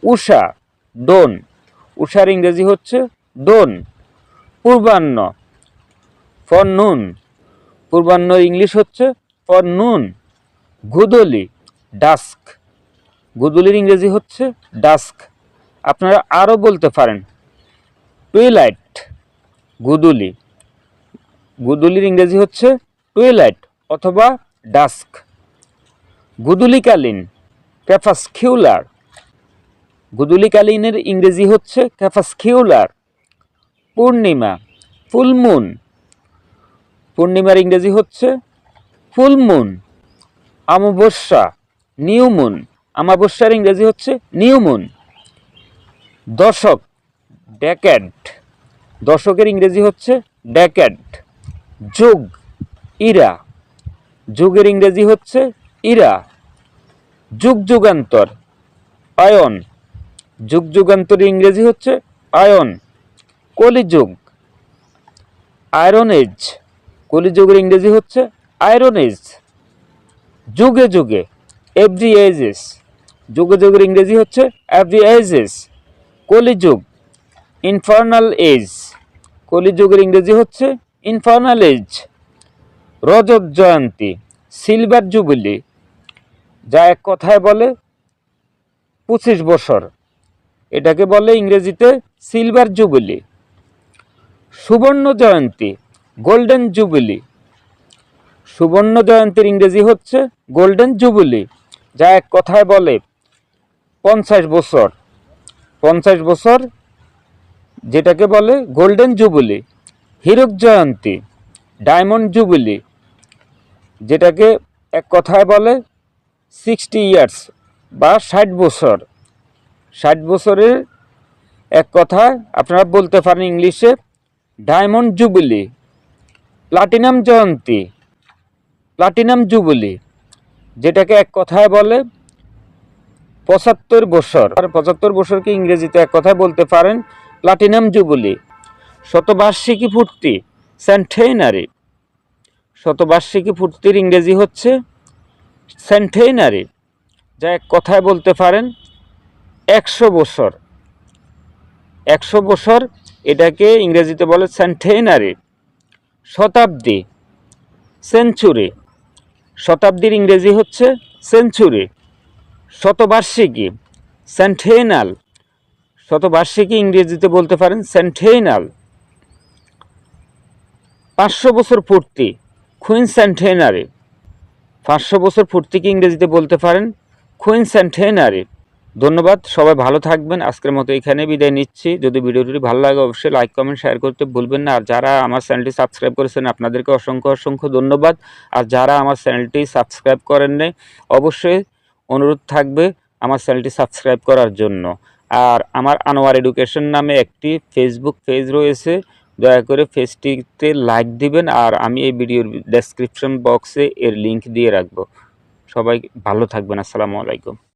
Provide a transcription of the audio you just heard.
উষা ডোন, উষার ইংরেজি হচ্ছে ডোন। পূর্বাহ্ন ফরনুন, পূর্বাহ্নর ইংলিশ হচ্ছে ফরনুন। গুদলি ডাস্ক, গুদলির ইংরেজি হচ্ছে ডাস্ক। আপনারা আরও বলতে পারেন টুইলাইট, গুদলি, গুদলির ইংরেজি হচ্ছে টুইলাইট অথবা ডাস্ক। গুদুলিকালীন ক্রেপাসকিউলার, গুদুলিকালীনের ইংরেজি হচ্ছে ক্রেপাসকিউলার। পূর্ণিমা ফুলমুন, পূর্ণিমার ইংরেজি হচ্ছে ফুলমুন। অমাবস্যা নিউমুন, অমাবস্যার ইংরেজি হচ্ছে নিউমুন। দশক ডেকেড, দশকের ইংরেজি হচ্ছে ডেকেড। যুগ ইরা, যুগের ইংরেজি হচ্ছে ইরা। যুগ যুগান্তর আয়ন, যুগ যুগান্তরের ইংরেজি হচ্ছে আয়ন। কলিযুগ আয়রন এজ, কলিযুগের ইংরেজি হচ্ছে আয়রন এজ। যুগে যুগে এভরি এজেস, যুগে যুগের ইংরেজি হচ্ছে এভরি এজেস। কলিযুগ ইনফার্নাল এজ, কলিযুগের ইংরেজি হচ্ছে ইনফার্নাল এজ। রজত জয়ন্তী সিলভার জুবিলি, যা এক কথায় বলে 25 বছর, এটাকে বলে ইংরেজিতে সিলভার জুবিলি। সুবর্ণ জয়ন্তী গোল্ডেন জুবিলি, সুবর্ণ জয়ন্তীর ইংরেজি হচ্ছে গোল্ডেন জুবিলি, যা এক কথায় বলে 50 বছর, 50 বছর, যেটাকে বলে গোল্ডেন জুবিলি। হীরক জয়ন্তী ডায়মন্ড জুবিলি, যেটাকে এক কথায় বলে 60 ইয়ার্স বা 60 বছর, 60 বছরের এক কথায় আপনারা বলতে পারেন ইংলিশে ডায়মন্ড জুবিলি। প্লাটিনাম জয়ন্তী প্লাটিনাম জুবিলি, যেটাকে এক কথায় বলে 75 বছর, আর 75 বছরকে ইংরেজিতে এক কথায় বলতে পারেন প্লাটিনাম জুবিলি। শতবার্ষিকী পূর্তি সেন্টেনারি, শতবার্ষিকী পূর্তির ইংরেজি হচ্ছে সেন্টেনারি, যা এক কথায় বলতে পারেন 100 বছর, 100 বছর, এটাকে ইংরেজিতে বলে সেন্টেনারি। শতাব্দী সেঞ্চুরি, শতাব্দীর ইংরেজি হচ্ছে সেঞ্চুরি। শতবার্ষিকী সেন্টেনাল, শতবার্ষিকী ইংরেজিতে বলতে পারেন সেন্টেনাল। 500 বছর পূর্তি কুইন সেন্টেনারি, 500 বছর পূর্তিকে ইংরেজিতে বলতে পারেন কুইন সেন্টেনারি। ধন্যবাদ, সবাই ভালো থাকবেন। আজকের মতো এখানে বিদায় নিচ্ছি। যদি ভিডিওটি ভালো লাগে অবশ্যই লাইক কমেন্ট শেয়ার করতে ভুলবেন না। আর যারা আমার চ্যানেলটি সাবস্ক্রাইব করেছেন আপনাদেরকে অসংখ্য অসংখ্য ধন্যবাদ। আর যারা আমার চ্যানেলটি সাবস্ক্রাইব করেন নাই অবশ্যই অনুরোধ থাকবে আমার চ্যানেলটি সাবস্ক্রাইব করার জন্য। আর আমার আনোয়ার এডুকেশন নামে একটি ফেসবুক পেজ রয়েছে, দয়া করে পেজটিতে লাইক দিবেন। আর আমি এই ভিডিওর ডেসক্রিপশন বক্সে এর লিংক দিয়ে রাখবো। সবাই ভালো থাকবেন। আসসালামু আলাইকুম।